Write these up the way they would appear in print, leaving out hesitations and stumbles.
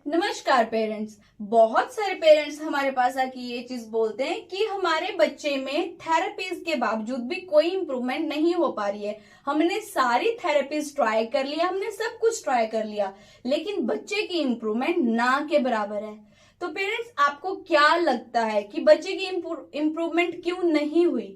नमस्कार पेरेंट्स। बहुत सारे पेरेंट्स हमारे पास आके ये चीज बोलते हैं कि हमारे बच्चे में थेरेपीज के बावजूद भी कोई इम्प्रूवमेंट नहीं हो पा रही है। हमने सारी थेरेपीज ट्राई कर लिया, हमने सब कुछ ट्राई कर लिया, लेकिन बच्चे की इम्प्रूवमेंट ना के बराबर है। तो पेरेंट्स, आपको क्या लगता है कि बच्चे की इम्प्रूवमेंट क्यों नहीं हुई?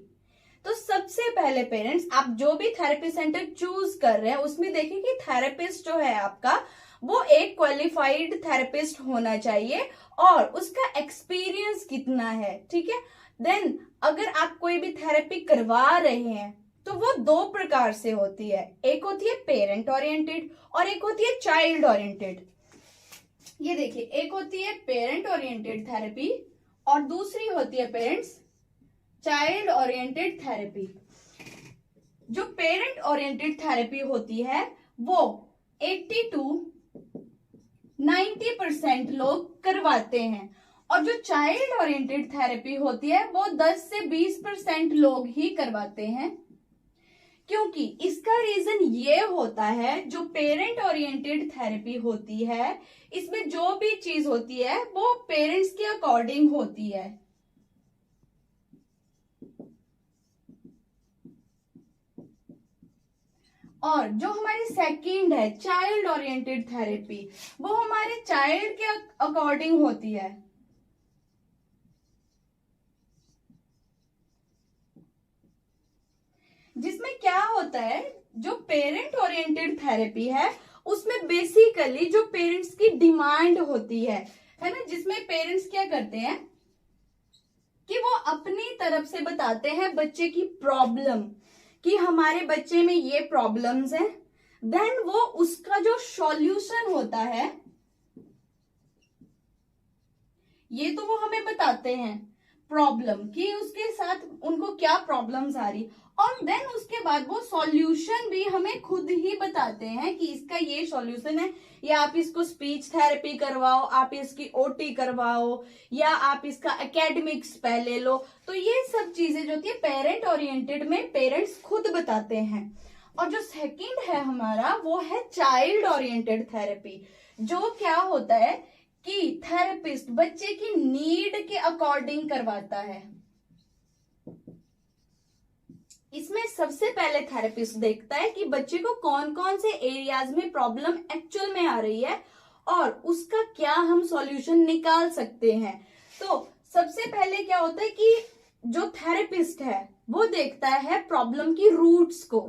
तो सबसे पहले पेरेंट्स, आप जो भी थेरेपी सेंटर चूज कर रहे हैं उसमें देखिए कि थेरेपिस्ट जो है आपका, वो एक क्वालिफाइड थेरेपिस्ट होना चाहिए और उसका एक्सपीरियंस कितना है। ठीक है। देन अगर आप कोई भी थेरेपी करवा रहे हैं तो वो दो प्रकार से होती है। एक होती है पेरेंट ओरिएंटेड और एक होती है चाइल्ड ओरिएंटेड। ये देखिए, एक होती है पेरेंट ओरिएंटेड थेरेपी और दूसरी होती है पेरेंट्स चाइल्ड ओरिएंटेड थेरेपी। जो पेरेंट ओरिएंटेड थेरेपी होती है वो 80 to 90% लोग करवाते हैं और जो चाइल्ड ओरिएंटेड थेरेपी होती है वो 10 से 20% लोग ही करवाते हैं। क्योंकि इसका रीजन ये होता है, जो पेरेंट ओरिएंटेड थेरेपी होती है इसमें जो भी चीज होती है वो पेरेंट्स के अकॉर्डिंग होती है। और जो हमारी सेकंड है चाइल्ड ओरिएंटेड थेरेपी, वो हमारे चाइल्ड के अकॉर्डिंग होती है। जिसमें क्या होता है, जो पेरेंट ओरिएंटेड थेरेपी है उसमें बेसिकली जो पेरेंट्स की डिमांड होती है ना, जिसमें पेरेंट्स क्या करते हैं कि वो अपनी तरफ से बताते हैं बच्चे की प्रॉब्लम, कि हमारे बच्चे में ये प्रॉब्लम्स हैं। देन वो उसका जो सॉल्यूशन होता है ये तो वो हमें बताते हैं प्रॉब्लम, कि उसके साथ उनको क्या प्रॉब्लम्स आ रही, और देन उसके बाद वो सॉल्यूशन भी हमें खुद ही बताते हैं कि इसका ये सॉल्यूशन है, या आप इसको स्पीच थेरेपी करवाओ, आप इसकी ओटी करवाओ, या आप इसका एकेडमिक्स पहले लो। तो ये सब चीजें जो होती है पेरेंट ओरिएंटेड में पेरेंट्स खुद बताते हैं। और जो सेकंड है हमारा वो है चाइल्ड ओरिएंटेड थेरेपी, जो क्या होता है कि थेरेपिस्ट बच्चे की नीड के अकॉर्डिंग करवाता है। इसमें सबसे पहले थेरेपिस्ट देखता है कि बच्चे को कौन कौन से एरियाज में प्रॉब्लम एक्चुअल में आ रही है और उसका क्या हम सॉल्यूशन निकाल सकते हैं। तो सबसे पहले क्या होता है कि जो थेरेपिस्ट है वो देखता है प्रॉब्लम की रूट्स को,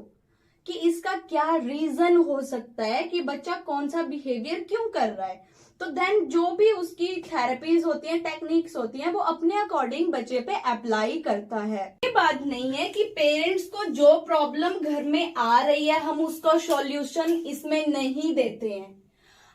कि इसका क्या रीजन हो सकता है कि बच्चा कौन सा बिहेवियर क्यों कर रहा है। तो देन जो भी उसकी थेरेपीज होती हैं, टेक्निक्स होती हैं, वो अपने अकॉर्डिंग बच्चे पे अप्लाई करता है। ये बात नहीं है कि पेरेंट्स को जो प्रॉब्लम घर में आ रही है हम उसका सॉल्यूशन इसमें नहीं देते हैं।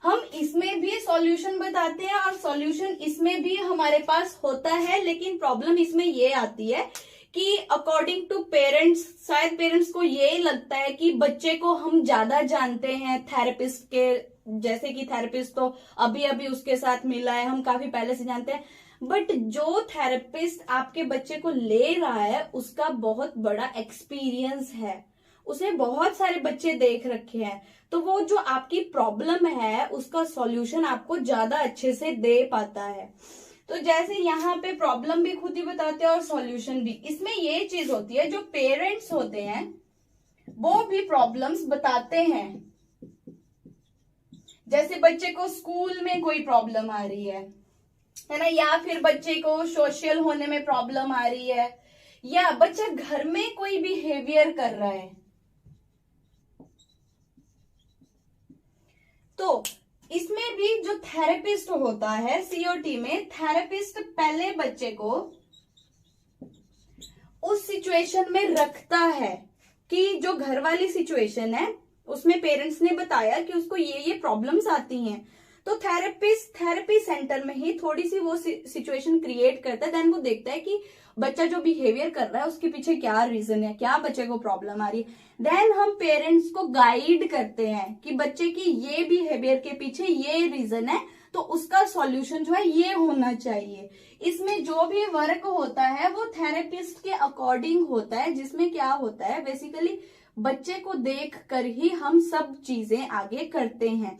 हम इसमें भी सॉल्यूशन बताते हैं और सॉल्यूशन इसमें भी हमारे पास होता है, लेकिन प्रॉब्लम इसमें ये आती है कि अकॉर्डिंग टू पेरेंट्स, शायद पेरेंट्स को ये लगता है कि बच्चे को हम ज्यादा जानते हैं थेरेपिस्ट के, जैसे कि थेरेपिस्ट तो अभी अभी उसके साथ मिला है, हम काफी पहले से जानते हैं। बट जो थेरेपिस्ट आपके बच्चे को ले रहा है उसका बहुत बड़ा एक्सपीरियंस है, उसने बहुत सारे बच्चे देख रखे हैं, तो वो जो आपकी प्रॉब्लम है उसका सॉल्यूशन आपको ज्यादा अच्छे से दे पाता है। तो जैसे यहाँ पे प्रॉब्लम भी खुद ही बताते हैं और सॉल्यूशन भी। इसमें ये चीज होती है, जो पेरेंट्स होते हैं वो भी प्रॉब्लम्स बताते हैं। जैसे बच्चे को स्कूल में कोई प्रॉब्लम आ रही है ना, या फिर बच्चे को सोशल होने में प्रॉब्लम आ रही है, या बच्चा घर में कोई बिहेवियर कर रहा है, तो इसमें भी जो थेरेपिस्ट होता है सीओटी में, थेरेपिस्ट पहले बच्चे को उस सिचुएशन में रखता है कि जो घर वाली सिचुएशन है उसमें पेरेंट्स ने बताया कि उसको ये प्रॉब्लम्स आती हैं, तो थेरेपिस्ट थेरेपी सेंटर में ही थोड़ी सी वो सिचुएशन क्रिएट करता है। देन वो देखता है कि बच्चा जो बिहेवियर कर रहा है उसके पीछे क्या रीजन है, क्या बच्चे को प्रॉब्लम आ रही है। देन हम पेरेंट्स को गाइड करते हैं कि बच्चे की ये बिहेवियर के पीछे ये रीजन है, तो उसका सॉल्यूशन जो है ये होना चाहिए। इसमें जो भी वर्क होता है वो थेरेपिस्ट के अकॉर्डिंग होता है, जिसमें क्या होता है बेसिकली बच्चे को देख कर ही हम सब चीजें आगे करते हैं।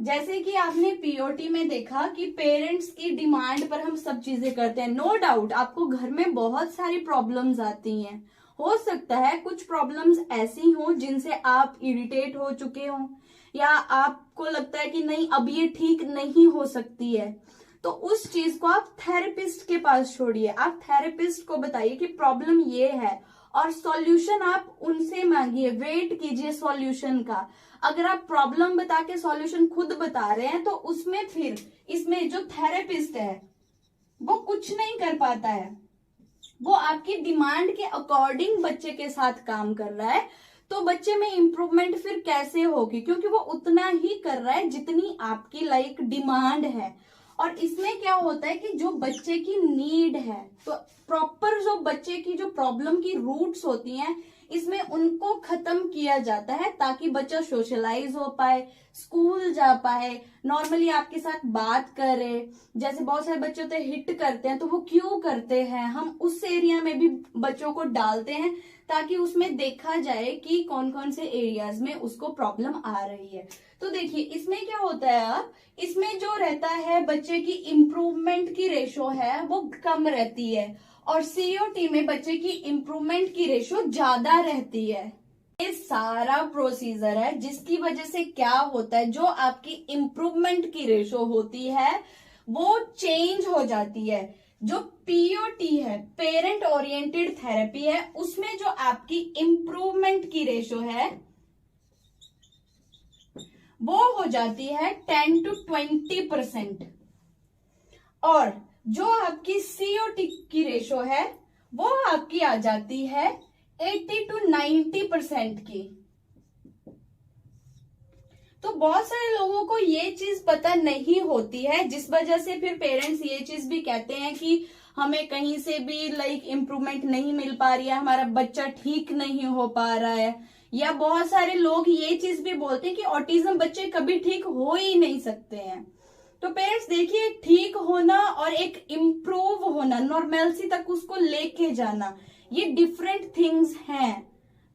जैसे कि आपने पीओटी में देखा कि पेरेंट्स की डिमांड पर हम सब चीजें करते हैं। नो डाउट आपको घर में बहुत सारी प्रॉब्लम्स आती हैं। हो सकता है कुछ प्रॉब्लम्स ऐसी हो जिनसे आप इरिटेट हो चुके हो, या आपको लगता है कि नहीं अब ये ठीक नहीं हो सकती है, तो उस चीज को आप थेरेपिस्ट के पास छोड़िए। आप थेरेपिस्ट को बताइए कि प्रॉब्लम ये है और सॉल्यूशन आप उनसे मांगिए। वेट कीजिए सॉल्यूशन का। अगर आप प्रॉब्लम बता के सॉल्यूशन खुद बता रहे हैं तो उसमें फिर इसमें जो थेरेपिस्ट है वो कुछ नहीं कर पाता है। वो आपकी डिमांड के अकॉर्डिंग बच्चे के साथ काम कर रहा है, तो बच्चे में इम्प्रूवमेंट फिर कैसे होगी, क्योंकि वो उतना ही कर रहा है जितनी आपकी डिमांड है। और इसमें क्या होता है कि जो बच्चे की नीड है, तो प्रॉपर जो बच्चे की जो प्रॉब्लम की रूट्स होती हैं, इसमें उनको खत्म किया जाता है ताकि बच्चा सोशलाइज हो पाए, स्कूल जा पाए, नॉर्मली आपके साथ बात करे। जैसे बहुत सारे बच्चे होते हैं हिट करते हैं, तो वो क्यों करते हैं, हम उस एरिया में भी बच्चों को डालते हैं ताकि उसमें देखा जाए कि कौन कौन से एरियाज में उसको प्रॉब्लम आ रही है। तो देखिए इसमें क्या होता है, अब इसमें जो रहता है बच्चे की इम्प्रूवमेंट की रेशो है वो कम रहती है, और सीओटी में बच्चे की इम्प्रूवमेंट की रेशो ज्यादा रहती है। ये सारा प्रोसीजर है जिसकी वजह से क्या होता है, जो आपकी इम्प्रूवमेंट की रेशो होती है वो चेंज हो जाती है। जो पीओटी है, पेरेंट ओरिएंटेड थेरेपी है, उसमें जो आपकी इम्प्रूवमेंट की रेशो है वो हो जाती है 10 to 20%, और जो आपकी सीओटी की रेशो है वो आपकी आ जाती है 80 to 90% की। तो बहुत सारे लोगों को ये चीज पता नहीं होती है, जिस वजह से फिर पेरेंट्स ये चीज भी कहते हैं कि हमें कहीं से भी इम्प्रूवमेंट नहीं मिल पा रही है, हमारा बच्चा ठीक नहीं हो पा रहा है। या बहुत सारे लोग ये चीज भी बोलते हैं कि ऑटिज्म बच्चे कभी ठीक हो ही नहीं सकते हैं। तो पेरेंट्स देखिए, ठीक होना और एक इम्प्रूव होना, नॉर्मलसी तक उसको लेके जाना, ये डिफरेंट थिंग्स हैं।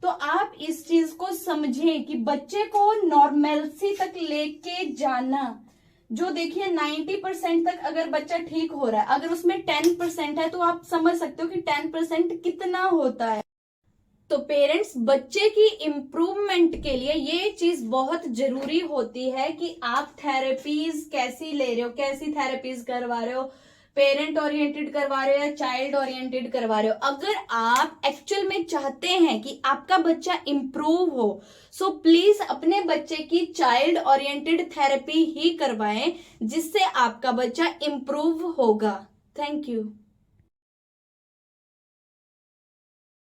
तो आप इस चीज को समझें कि बच्चे को नॉर्मलसी तक लेके जाना, जो देखिए 90% तक अगर बच्चा ठीक हो रहा है, अगर उसमें 10% है तो आप समझ सकते हो कि 10% कितना होता है। तो पेरेंट्स बच्चे की इम्प्रूवमेंट के लिए ये चीज बहुत जरूरी होती है कि आप थेरेपीज कैसी ले रहे हो, कैसी थेरेपीज करवा रहे हो, पेरेंट ओरिएंटेड करवा रहे हो या चाइल्ड ओरिएंटेड करवा रहे हो। अगर आप एक्चुअल में चाहते हैं कि आपका बच्चा इम्प्रूव हो, सो प्लीज अपने बच्चे की चाइल्ड ओरिएंटेड थेरेपी ही करवाएं, जिससे आपका बच्चा इम्प्रूव होगा। Thank you.